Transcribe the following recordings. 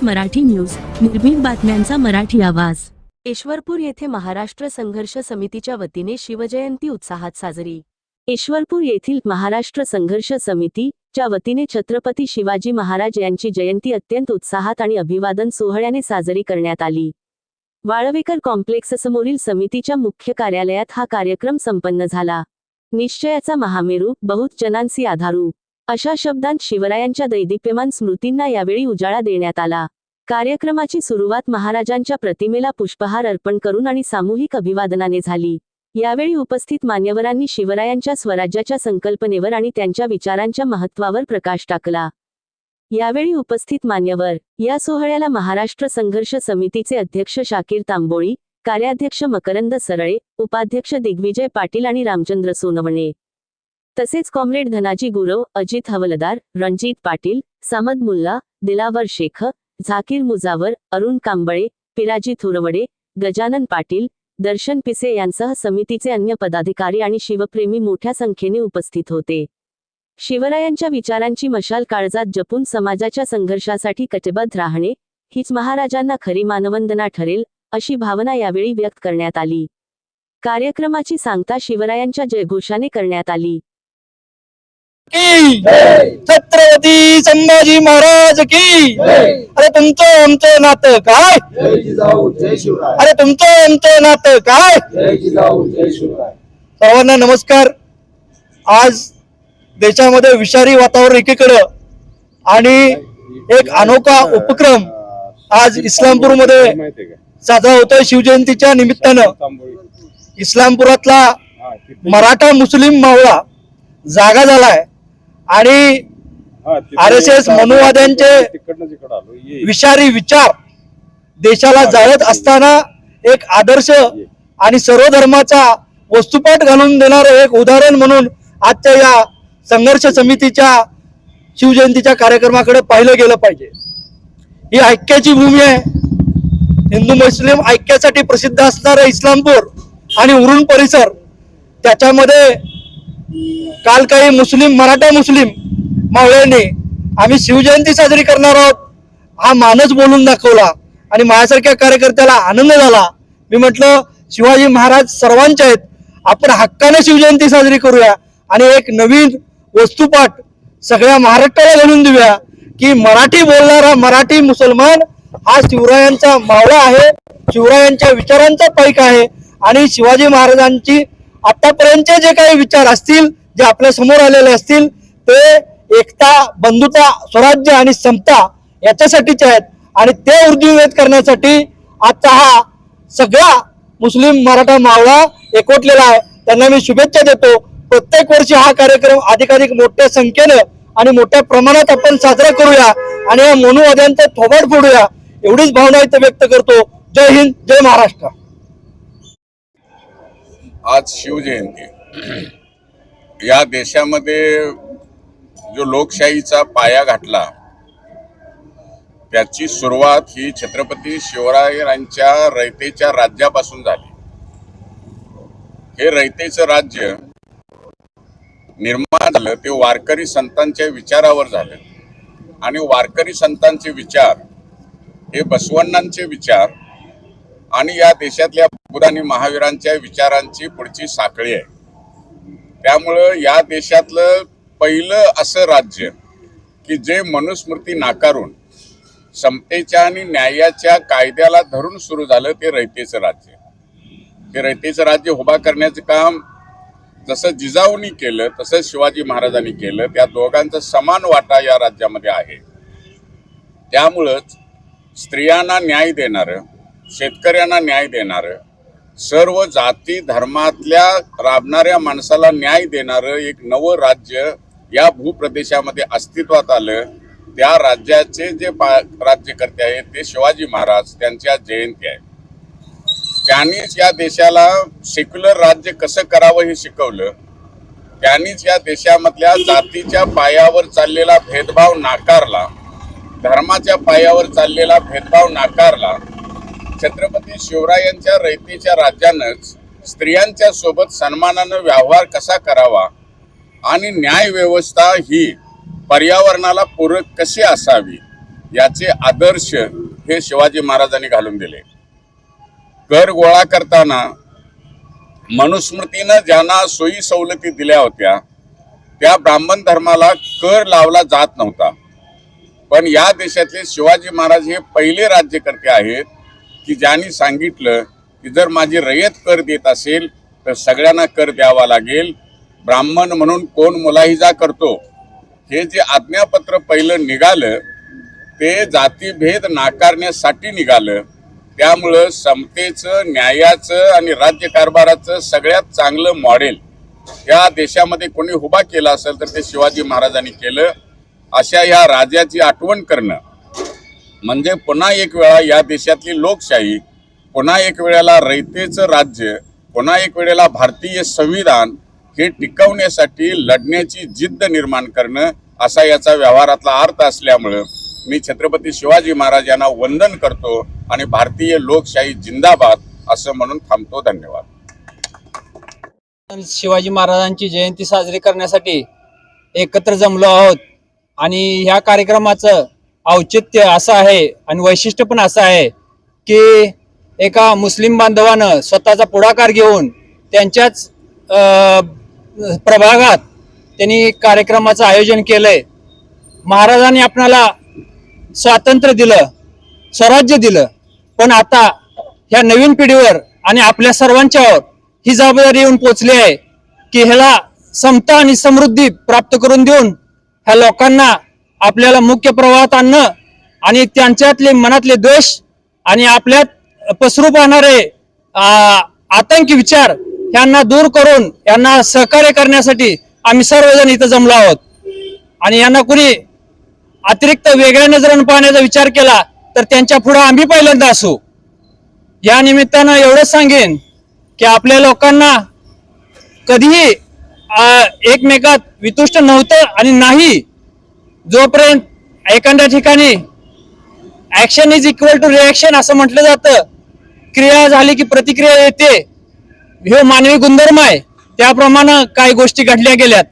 Marathi news, निर्भीड बातम्यांचा मराठी आवाज। ईश्वरपूर येथे महाराष्ट्र संघर्ष समितीच्या वतीने शिवजयंती उत्साहात साजरी। ईश्वरपूर येथील महाराष्ट्र संघर्ष समितीच्या वतीने छत्रपती शिवाजी महाराज यांची जयंती अत्यंत उत्साहात आणि अभिवादन सोहळ्याने साजरी करण्यात आली। वाळवेकर कॉम्प्लेक्स समोरील समितीच्या मुख्य कार्यालयात हा कार्यक्रम संपन्न झाला। निश्चयाचा महामेरू, बहुत जनांसी आधारू अशा शब्दांत शिवरायांच्या दैदिप्यमान स्मृतींना यावेळी उजाळा देण्यात आला। कार्यक्रमाची सुरुवात महाराजांच्या प्रतिमेला पुष्पहार अर्पण करून आणि सामूहिक अभिवादनाने झाली। यावेळी उपस्थित मान्यवरांनी शिवरायांच्या स्वराज्याच्या संकल्पनेवर आणि त्यांच्या विचारांच्या महत्त्वावर प्रकाश टाकला। यावेळी उपस्थित मान्यवर या सोहळ्याला महाराष्ट्र संघर्ष समितीचे अध्यक्ष शाकीर तांबोळी, कार्याध्यक्ष मकरंद सरळे, उपाध्यक्ष दिग्विजय पाटील आणि रामचंद्र सोनवणे, तसेच कॉम्रेड धनाजी गुरव, अजित हवलदार, रणजित पाटील, सामद मुल्ला, दिलावर शेख, झाकीर मुजावर, अरुण कांबळे, पिराजी थुरवडे, गजानन पाटील, दर्शन पिसे यांसह समितीचे अन्य पदाधिकारी आणि शिवप्रेमी मोठ्या संख्येने उपस्थित होते। शिवरायांच्या विचारांची मशाल काळजात जपून समाजाच्या संघर्षासाठी कटिबद्ध राहणे हीच महाराजांना खरी मानवंदना ठरेल, अशी भावना यावेळी व्यक्त करण्यात आली। कार्यक्रमाची सांगता शिवरायांच्या जयघोषाने करण्यात आली। छत्रपती संभाजी महाराज की। अरे तुमचं आमचं नातं काय? अरे तुमचं आमचं नातं काय? सर्वांना नमस्कार। आज देशामध्ये विषारी वातावरण एकीकडे आणि एक अनोखा उपक्रम आज इस्लामपूरमध्ये साजरा होतोय शिवजयंतीच्या निमित्तानं। इस्लामपुरातला मराठा मुस्लिम मावळा जागा झालाय आणि RSS मनुवाद्यांचे विषारी विचार देशाला जाळत असताना एक आदर्श आणि सर्व धर्माचा वस्तुपाठ घालून देणारं एक उदाहरण म्हणून आजच्या या संघर्ष समितीच्या शिवजयंतीच्या कार्यक्रमाकडे पाहिलं गेलं पाहिजे। ही ऐक्याची भूमी आहे। हिंदू मुस्लिम ऐक्यासाठी प्रसिद्ध असणारं इस्लामपूर आणि उरण परिसर, त्याच्यामध्ये काल काही मराठा मुस्लिम मावळ्यांनी आम्ही शिवजयंती साजरी करणार आहोत हा मानच बोलून दाखवला आणि माझ्यासारख्या कार्यकर्त्याला आनंद झाला। मी म्हटलं शिवाजी महाराज सर्वांचे आहेत, आपण हक्काने शिवजयंती साजरी करूया आणि एक नवीन वस्तुपाठ सगळ्या महाराष्ट्राला घालून देऊया की मराठी बोलणारा मराठी मुसलमान हा शिवरायांचा मावळा आहे, शिवरायांच्या विचारांचा पैक आहे आणि शिवाजी महाराजांची आतापर्यंतचे जे काही विचार असतील, जे आपल्या समोर आलेले असतील, ते एकता, बंधुता, स्वराज्य आणि समता याच्यासाठीचे आहेत आणि ते ऊर्जिंवित करण्यासाठी आजचा हा सगळा मुस्लिम मराठा मावळा एकवटलेला आहे। त्यांना मी शुभेच्छा देतो। प्रत्येक वर्षी हा कार्यक्रम अधिकाधिक मोठ्या संख्येने आणि मोठ्या प्रमाणात आपण साजरा करूया आणि या मनुवाद्यांचा थोबाड फोडूया, एवढीच भावना इथे व्यक्त करतो। जय हिंद, जय महाराष्ट्र। आज शिवजयंती या देशामध्ये जो लोकशाहीचा पाया घातला त्याची सुरुवात ही छत्रपती शिवरायांच्या रयतेच्या राज्यापासून झाली। हे रयतेचं राज्य निर्माण झालं ते वारकरी संतांच्या विचारावर झालं आणि वारकरी संतांचे विचार हे बसवण्णांचे विचार आणि या देशातल्या बुद्ध आणि महावीरांच्या विचारांची पुढची साखळी आहे। त्यामुळं या देशातलं पहिलं असं राज्य की जे मनुस्मृती नाकारून समतेच्या आणि न्यायाच्या कायद्याला धरून सुरू झालं ते रयतेचं राज्य। ते रयतेचं राज्य उभा करण्याचं काम जसं जिजाऊंनी केलं तसं शिवाजी महाराजांनी केलं। त्या दोघांचा समान वाटा या राज्यामध्ये आहे। त्यामुळंच स्त्रियांना न्याय देणारं, शेतकऱ्यांना न्याय देणारं, सर्व जाती धर्मातल्या राबणाऱ्या माणसाला न्याय देणारं एक नवं राज्य या भूप्रदेशामध्ये अस्तित्वात आलं। त्या राज्याचे जे राज्यकर्ते आहेत ते शिवाजी महाराज, त्यांच्या जयंती आहे। त्यांनीच या देशाला सेक्युलर राज्य कसं करावं हे शिकवलं। त्यांनीच या देशामधल्या जातीच्या पायावर चाललेला भेदभाव नाकारला, धर्माच्या पायावर चाललेला भेदभाव नाकारला। छत्रपती शिवरायांच्या रयतेच्या राज्यानंच स्त्रियांच्या सोबत सन्मानानं व्यवहार कसा करावा आणि न्याय व्यवस्था ही पर्यावरणाला पूरक कशी असावी याचे आदर्श हे शिवाजी महाराजांनी घालून दिले। कर गोळा करताना मनुस्मृतीनं ज्यांना सोयी सवलती दिल्या होत्या त्या ब्राह्मण धर्माला कर लावला जात नव्हता। पण या देशातले शिवाजी महाराज हे पहिले राज्यकर्ते आहेत की ज्यांनी सांगितलं की जर माझी रयत कर देत असेल तर सगळ्यांना कर द्यावा लागेल। ब्राह्मण म्हणून कोण मुलाहिजा करतो हे जे आज्ञापत्र पहिलं निघालं ते जातीभेद नाकारण्यासाठी निघालं। त्यामुळं समतेचं, न्यायाचं आणि राज्यकारभाराचं सगळ्यात चांगलं मॉडेल या देशामध्ये कोणी उभा केला असेल तर ते शिवाजी महाराजांनी केलं। अशा या राजाची आठवण करणं म्हणजे पुन्हा एक वेळा या देशातली लोकशाही, पुन्हा एक वेळेला रयतेचं राज्य, पुन्हा एक वेळेला भारतीय संविधान हे टिकवण्यासाठी लढण्याची जिद्द निर्माण करणं असा याचा व्यवहारातला अर्थ असल्यामुळं मी छत्रपती शिवाजी महाराज यांना वंदन करतो आणि भारतीय लोकशाही जिंदाबाद असं म्हणून थांबतो। धन्यवाद। शिवाजी महाराजांची जयंती साजरी करण्यासाठी एकत्र जमलो आहोत आणि ह्या कार्यक्रमाचं औचित्य असं आहे आणि वैशिष्ट्य पण असं आहे की एका मुस्लिम बांधवानं स्वतःचा पुढाकार घेऊन त्यांच्याच प्रभागात त्यांनी कार्यक्रमाचं आयोजन केलंय। महाराजांनी आपणाला स्वातंत्र्य दिलं, स्वराज्य दिलं, पण आता ह्या नवीन पिढीवर आणि आपल्या सर्वांच्यावर ही जबाबदारी येऊन पोचली आहे की ह्याला समता आणि समृद्धी प्राप्त करून देऊन ह्या लोकांना आपल्याला मुख्य प्रवाहात आणणं आणि त्यांच्यातले मनातले द्वेष आणि आपल्यात पसरू पाहणारे आतंकी विचार यांना दूर करून यांना सहकार्य करण्यासाठी आम्ही सर्वजण इथं जमलो आहोत। आणि यांना कुणी अतिरिक्त वेगळ्या नजरेने पाहण्याचा विचार केला तर त्यांच्या पुढे आम्ही पहिल्यांदा असू। या निमित्तानं एवढंच सांगेन की आपल्या लोकांना कधीही एकमेकात वितुष्ट नव्हतं आणि नाही। जोपर्यंत एखाद्या ठिकाणी action is equal to reaction असं म्हटलं जातं, क्रिया झाली की प्रतिक्रिया येते, हे मानवी गुणधर्म आहे। त्याप्रमाणे काही गोष्टी घडल्या गेल्यात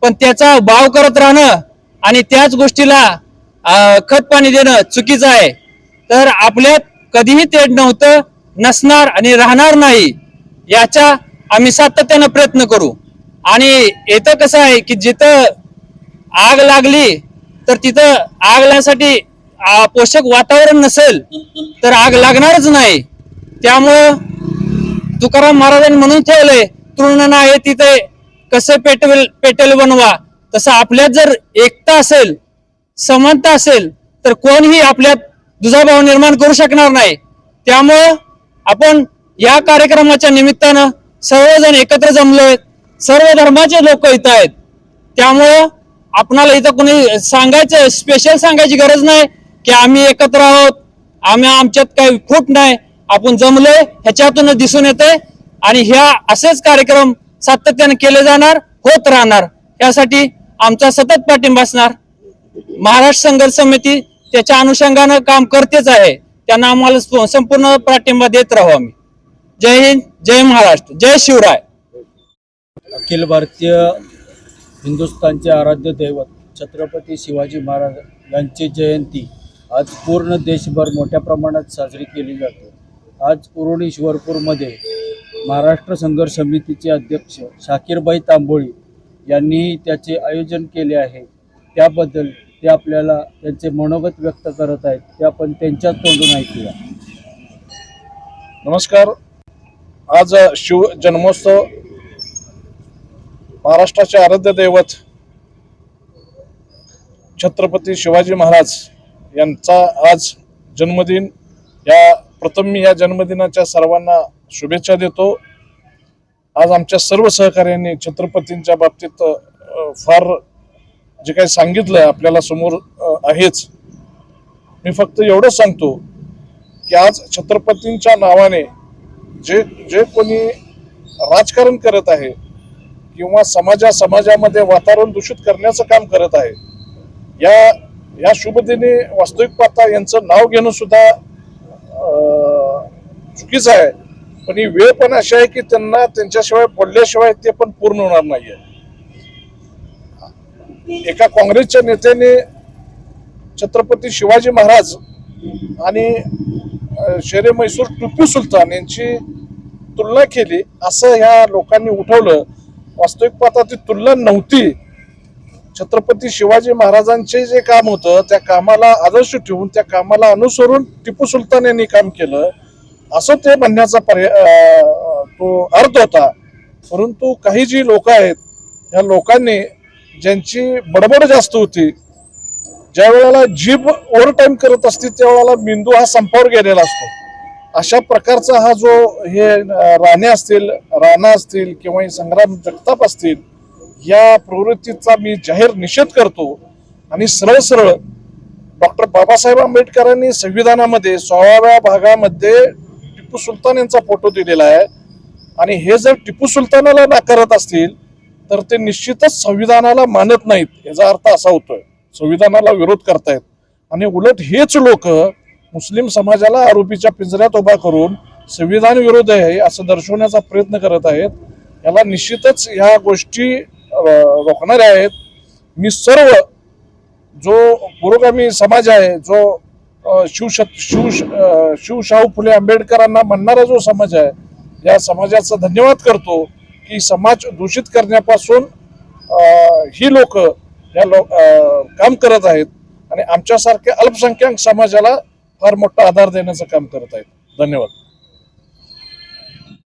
पण त्याचा भाव करत राहणं आणि त्याच गोष्टीला खत पाणी देणं चुकीचं आहे। तर आपल्यात कधीही ते नव्हतं, नसणार आणि राहणार नाही याचा आम्ही सातत्यानं प्रयत्न करू। आणि इथं कसं आहे की जिथं आग लागली तर तिथं आग लागण्यासाठी पोषक वातावरण नसेल तर आग लागणारच नाही। त्यामुळं तुकाराम महाराजांनी म्हणून ठेवलंय, तृण नाही तिथे कसे पेटेल बनवा। तसं आपल्यात जर एकता असेल, समानता असेल तर कोणीही आपल्यात दुजाभाव निर्माण करू शकणार नाही। त्यामुळं आपण या कार्यक्रमाच्या निमित्तानं सर्वजण एकत्र जमलोय, सर्व धर्माचे लोक इथं आहेत। त्यामुळं आपणाला इथं कोणी सांगायचं स्पेशल सांगायची गरज नाही की आम्ही एकत्र आहोत, आम्ही आमच्यात काही फूट नाही, आपण जमलोय ह्याच्यातून दिसून येते। आणि ह्या असेच कार्यक्रम सातत्याने केले जाणार, होत राहणार, यासाठी आमचा सतत पाठिंबा असणार। महाराष्ट्र संघर्ष समिती त्याच्या अनुषंगानं काम करतेच आहे, त्यांना आम्हाला संपूर्ण पाठिंबा देत राहू आम्ही। जय हिंद, जय महाराष्ट्र, जय शिवराय। अखिल भारतीय हिंदुस्थानचे आराध्य दैवत छत्रपती शिवाजी महाराज यांची जयंती आज पूर्ण देशभर मोठ्या प्रमाणात साजरी केली जाते। आज उरुळी शिवरपूरमध्ये महाराष्ट्र संघर्ष समितीचे अध्यक्ष शाकीरबाई तांबोळी यांनी त्याचे आयोजन केले आहे। त्याबद्दल ते आपल्याला त्यांचे मनोगत व्यक्त करत आहेत, ते आपण त्यांच्याच तोंडून ऐकूया। नमस्कार। आज शिव जन्मोत्सव, महाराष्ट्राचे आराध्य दैवत छत्रपती शिवाजी महाराज यांचा आज जन्मदिन। प्रथम मी या जन्मदिनाच्या सर्वांना शुभेच्छा देतो। आज आमच्या सर्व सहकार्यांनी छत्रपतींच्या बाबतीत फार जे काही सांगितलं आपल्याला समोर आहेच। मी फक्त एवढंच सांगतो की आज छत्रपतींच्या नावाने जे कोणी राजकारण करत आहे किंवा समाजामध्ये वातावरण दूषित करण्याचं काम करत आहे, या शुभदिनी वास्तविक पाहता यांचं नाव घेणं सुद्धा चुकीचं आहे। पण ही वेळ पण अशी आहे की त्यांना त्यांच्याशिवाय बोलल्याशिवाय ते पण पूर्ण होणार नाहीये। एका काँग्रेसच्या नेत्याने छत्रपती शिवाजी महाराज आणि शेरे मैसूर टिपू सुलतान यांची तुलना केली असं ह्या लोकांनी उठवलं. वास्तविक पाहता ती तुलना नव्हती. छत्रपती शिवाजी महाराजांचे जे काम होतं त्या कामाला आदर्श ठेवून त्या कामाला अनुसरून टिपू सुलतान यांनी काम केलं असं ते म्हणण्याचा तो अर्थ होता. परंतु काही जी लोक आहेत या लोकांनी ज्यांची बडबड जास्त होती, ज्या वेळेला जीभ ओव्हर टाइम करत असते त्यावेळेला मेंदू हा संपावर गेलेला असतो. अशा प्रकारचा हा जो हे राणे असतील, राणा असतील किंवा संग्राम जगताप असतील या प्रवृत्तीचा मी जाहीर निषेध करतो. आणि सरळ सरळ डॉक्टर बाबासाहेब आंबेडकरांनी संविधानामध्ये 16व्या भागामध्ये टिपू सुलतान यांचा फोटो दिलेला आहे. आणि हे जर टिपू सुलतानाला नाकारत असतील तर ते निश्चितच संविधानाला मानत नाहीत. याचा अर्थ असा होतोय संविधानाला विरोध करतायत. आणि उलट हेच लोक मुस्लिम समाजाला आरोपीच्या पिंजऱ्यात उभा करून संविधान विरोध आहे असं दर्शवण्याचा प्रयत्न करत आहेत. याला निश्चितच ह्या गोष्टी रोखणाऱ्या आहेत. मी सर्व जो पुरोगामी समाज आहे, जो शिवशाहू फुले आंबेडकरांना म्हणणारा जो समाज आहे, या समाजाचा धन्यवाद करतो की समाज दूषित करण्यापासून ही लोक काम करत आहेत आणि आमच्यासारख्या अल्पसंख्याक समाजाला फार मोठा आधार देण्याचं काम करत आहेत. धन्यवाद.